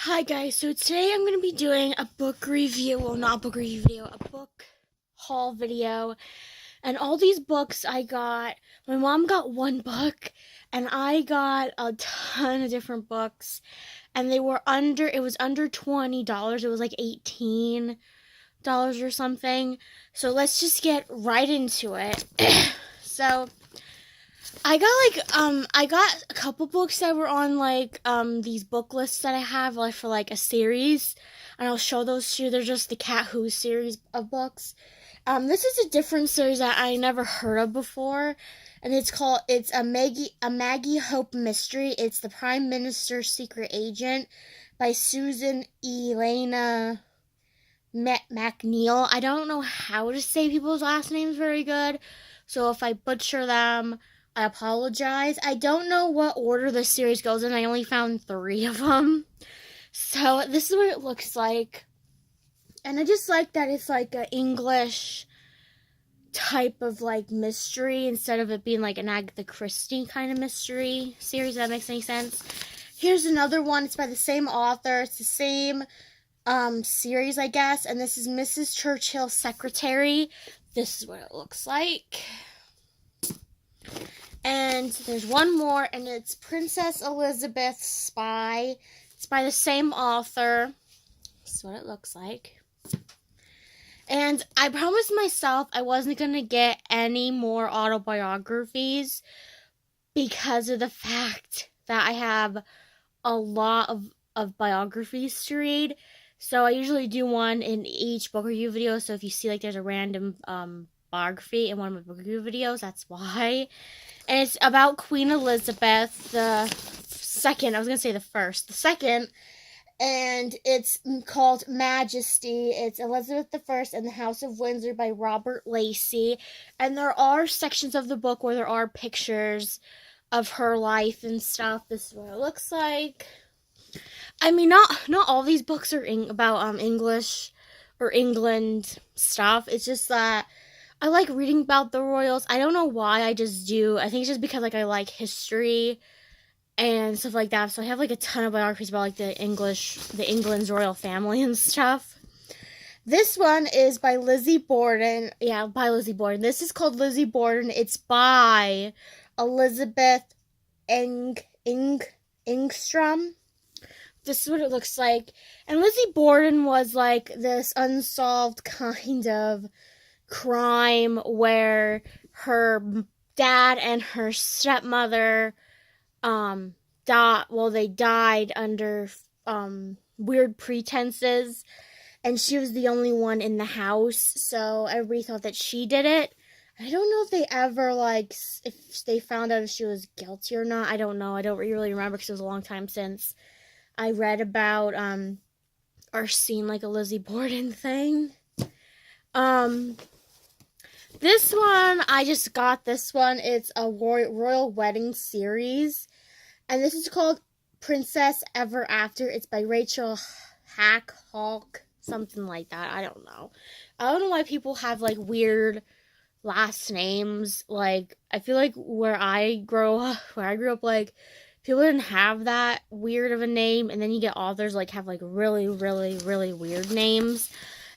Hi guys, so today I'm going to be doing a book review, well not a book review video, a book haul video, and all these books I got, my mom got one book, and I got a ton of different books, and it was under $20, it was like $18 or something, so let's just get right into it. So, I got a couple books that were on these book lists that I have for a series, and I'll show those to you. They're just the Cat Who series of books. This is a different series that I never heard of before, and it's a Maggie Hope mystery. It's The Prime Minister's Secret Agent by Susan Elena McNeil. I don't know how to say people's last names very good, so if I butcher them, I apologize. I don't know what order the series goes in. I only found 3 of them. So this is what it looks like. And I just like that it's like an English type of mystery instead of it being like an Agatha Christie kind of mystery series, if that makes any sense. Here's another one. It's by the same author. It's the same series, I guess. And this is Mrs. Churchill's Secretary. This is what it looks like. And there's one more, and it's Princess Elizabeth's Spy. It's by the same author. This is what it looks like. And I promised myself I wasn't going to get any more autobiographies because of the fact that I have a lot of biographies to read. So I usually do one in each book review video. So if you see there's a random biography in one of my book review videos, that's why. And it's about Queen Elizabeth the second. I was going to say the first. The second. And it's called Majesty. It's Elizabeth I and the House of Windsor by Robert Lacey. And there are sections of the book where there are pictures of her life and stuff. This is what it looks like. I mean, not all these books are about English or England stuff. It's just that I like reading about the royals. I don't know why, I just do. I think it's just because I like history and stuff like that. So I have a ton of biographies about the England's royal family and stuff. This one is by Lizzie Borden. Yeah, by Lizzie Borden. This is called Lizzie Borden. It's by Elizabeth Engstrom. This is what it looks like. And Lizzie Borden was this unsolved kind of crime where her dad and her stepmother they died under weird pretenses, and she was the only one in the house, so everybody thought that she did it. I don't know if they ever if they found out if she was guilty or not. I don't know. I don't really remember because it was a long time since I read about or seen a Lizzie Borden thing. This one, I just got this one. It's a royal wedding series. And this is called Princess Ever After. It's by Rachel Hawk, something like that. I don't know. I don't know why people have weird last names. I feel where I grew up, people didn't have that weird of a name. And then you get authors have really, really, really weird names.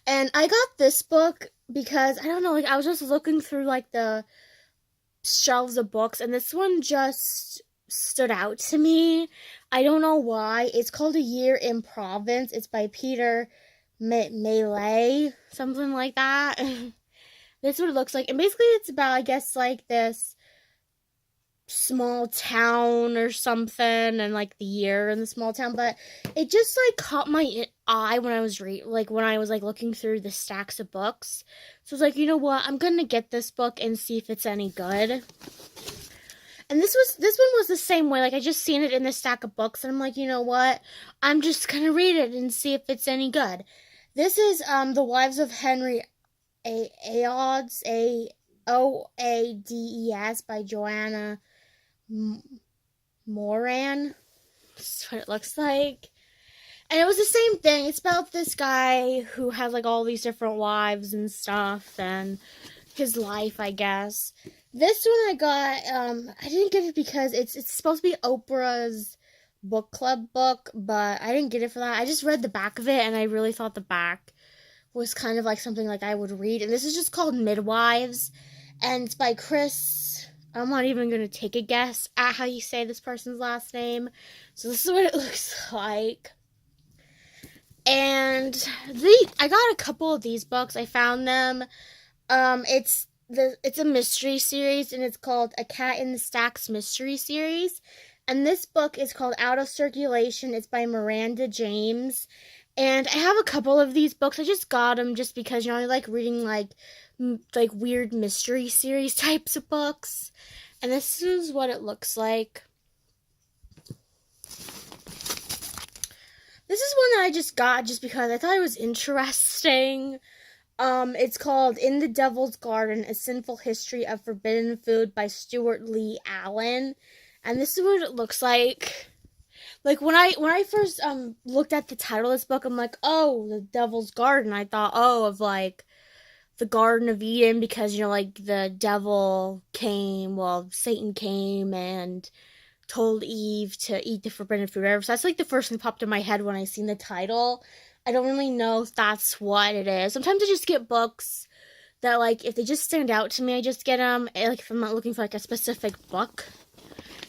And I got this book because, I don't know, I was just looking through, the shelves of books, and this one just stood out to me. I don't know why. It's called A Year in Provence. It's by Peter Maylay, something like that. This is what it looks like. And basically it's about, I guess, this small town or something, and the year in the small town, but it just caught my eye when I was looking through the stacks of books. So I was you know what, I'm gonna get this book and see if it's any good. And this one was the same way. I just seen it in the stack of books, and I'm you know what, I'm just gonna read it and see if it's any good. This is The Wives of Henry Aoades, Aoades by Joanna Moran. That's what it looks like. And it was the same thing. It's about this guy who has all these different wives and stuff, and his life, I guess. This one I got, I didn't get it because it's supposed to be Oprah's book club book, but I didn't get it for that. I just read the back of it, and I really thought the back was kind of like something like I would read. And this is just called Midwives, and it's by Chris. I'm not even going to take a guess at how you say this person's last name. So this is what it looks like. And I got a couple of these books. I found them. It's a mystery series, and it's called A Cat in the Stacks Mystery Series. And this book is called Out of Circulation. It's by Miranda James. And I have a couple of these books. I just got them just because, I like reading, like weird mystery series types of books. And this is what it looks like. This is one that I just got just because I thought it was interesting. It's called In the Devil's Garden, A Sinful History of Forbidden Food by Stuart Lee Allen. And this is what it looks like. Like, when I first looked at the title of this book, I'm like, oh, The Devil's Garden. I thought, oh, of, like, the Garden of Eden, because, like, the devil came, Satan came and told Eve to eat the forbidden fruit. So that's, like, the first thing that popped in my head when I seen the title. I don't really know if that's what it is. Sometimes I just get books that, like, if they just stand out to me, I just get them, like, if I'm not looking for, like, a specific book.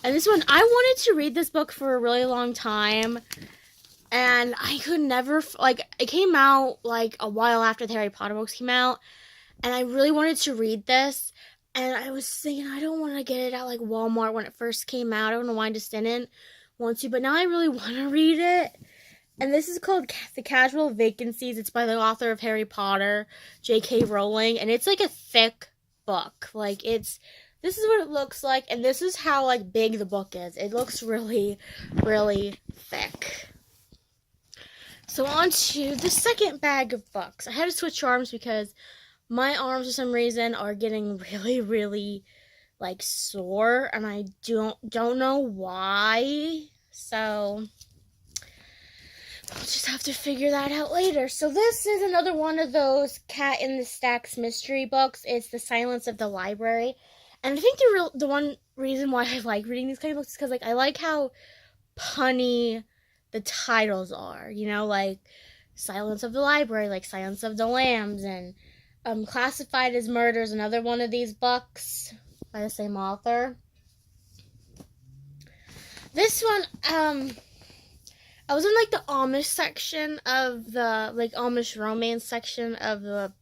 And this one, I wanted to read this book for a really long time, and I could never, it came out, like, a while after the Harry Potter books came out, and I really wanted to read this, and I was thinking, I don't want to get it at, like, Walmart when it first came out. I don't know why I just didn't want to, but now I really want to read it. And this is called The Casual Vacancies. It's by the author of Harry Potter, J.K. Rowling, and it's, like, a thick book. This is what it looks like, and this is how, like, big the book is. It looks really, really thick. So on to the second bag of books. I had to switch arms because my arms, for some reason, are getting really, really, like, sore, and I don't know why. So we'll just have to figure that out later. So this is another one of those Cat in the Stacks mystery books. It's The Silence of the Library. And I think the one reason why I like reading these kind of books is because, like, I like how punny the titles are. Like Silence of the Library, like Silence of the Lambs, and Classified as Murders, another one of these books by the same author. This one, I was in, like, the Amish section of the, like, Amish romance section of the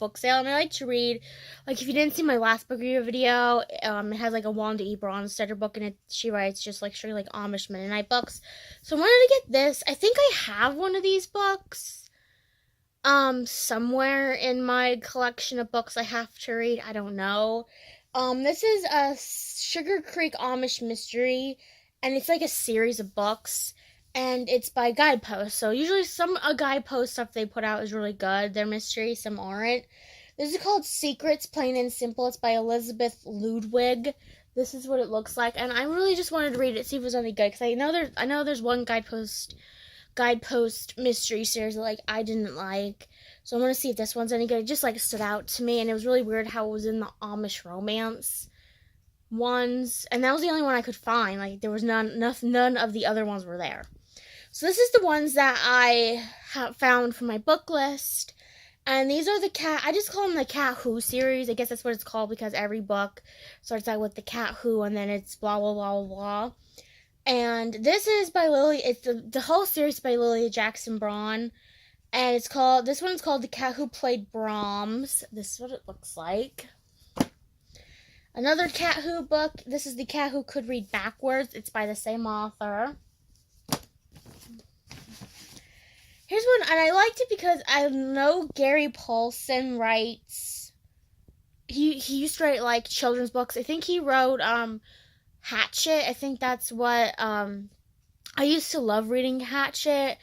book sale, and I like to read, like, if you didn't see my last book review video, it has, like, a Wanda E. Braunstetter book, and she writes just, like, straight, like, Amish Mennonite books, so I wanted to get this. I think I have one of these books, somewhere in my collection of books I have to read. I don't know. This is a Sugar Creek Amish Mystery, and it's, like, a series of books, and it's by Guidepost. So usually a Guidepost stuff they put out is really good. They're mystery, some aren't. This is called Secrets, Plain and Simple. It's by Elizabeth Ludwig. This is what it looks like, and I really just wanted to read it, see if it was any good, because I know there's one Guidepost mystery series that, like, I didn't like. So I'm gonna see if this one's any good. It just, like, stood out to me, and it was really weird how it was in the Amish romance ones, and that was the only one I could find. Like, there was none of the other ones were there. So this is the ones that I have found from my book list. And these are I just call them the Cat Who series. I guess that's what it's called because every book starts out with the Cat Who and then it's blah, blah, blah, blah. And this is by Lily. It's the whole series by Lily Jackson Braun. And this one's called The Cat Who Played Brahms. This is what it looks like. Another Cat Who book. This is The Cat Who Could Read Backwards. It's by the same author. Here's one, and I liked it because I know Gary Paulsen writes, he used to write, like, children's books. I think he wrote, Hatchet. I think that's what, I used to love reading Hatchet,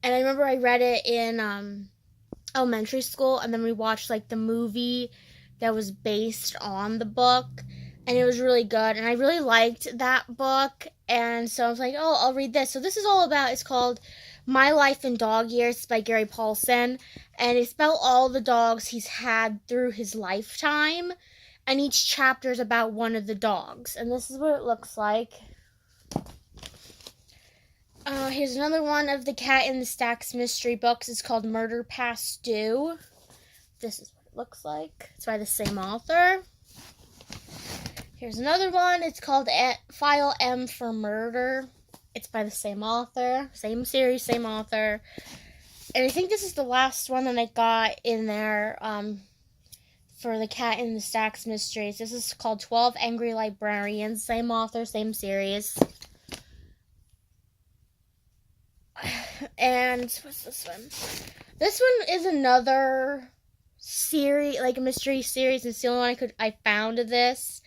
and I remember I read it in, elementary school, and then we watched, like, the movie that was based on the book, and it was really good, and I really liked that book, and so I was like, oh, I'll read this. So this is all about, it's called My Life in Dog Years by Gary Paulsen, and it's about all the dogs he's had through his lifetime, and each chapter is about one of the dogs, and this is what it looks like. Here's another one of the Cat in the Stacks mystery books. It's called Murder Past Due. This is what it looks like. It's by the same author. Here's another one. It's called File M for Murder. It's by the same author. Same series, same author. And I think this is the last one that I got in there for the Cat in the Stacks mysteries. This is called 12 Angry Librarians. Same author, same series. And what's this one? This one is another series, like a mystery series. It's the only one I found of this.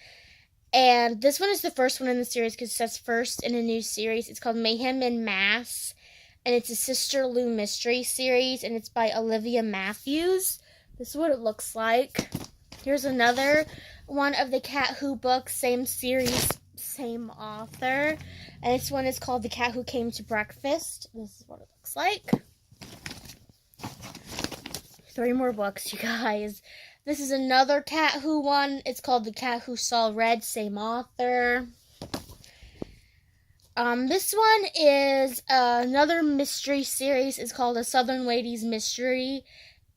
And this one is the first one in the series because it says first in a new series. It's called Mayhem in Mass. And it's a Sister Lou mystery series. And it's by Olivia Matthews. This is what it looks like. Here's another one of the Cat Who books. Same series, same author. And this one is called The Cat Who Came to Breakfast. This is what it looks like. 3 more books, you guys. This is another Cat Who one. It's called The Cat Who Saw Red. Same author. This one is another mystery series. It's called A Southern Ladies Mystery.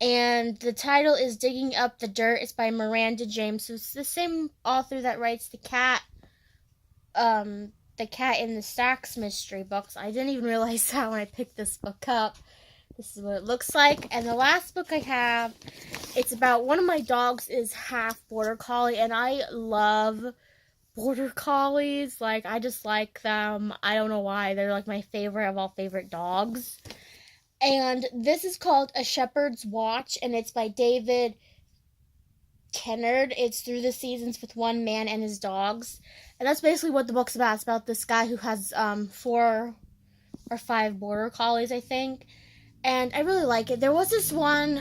And the title is Digging Up the Dirt. It's by Miranda James. So it's the same author that writes the Cat in the Stacks mystery books. I didn't even realize that when I picked this book up. This is what it looks like. And the last book I have, it's about one of my dogs is half Border Collie. And I love Border Collies. Like, I just like them. I don't know why. They're like my favorite of all favorite dogs. And this is called A Shepherd's Watch. And it's by David Kennard. It's Through the Seasons with One Man and His Dogs. And that's basically what the book's about. It's about this guy who has 4 or 5 Border Collies, I think. And I really like it. There was this one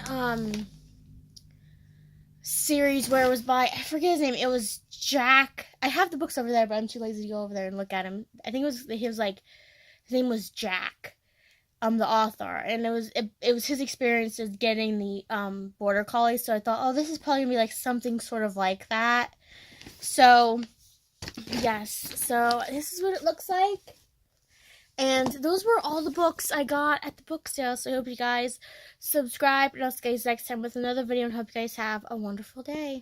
series where it was by, I forget his name. It was Jack. I have the books over there, but I'm too lazy to go over there and look at him. I think his name was Jack, the author. And it was his experience of getting the Border Collie. So I thought, oh, this is probably going to be like something sort of like that. So, yes. So this is what it looks like. And those were all the books I got at the book sale. So I hope you guys subscribe. And I'll see you guys next time with another video. And hope you guys have a wonderful day.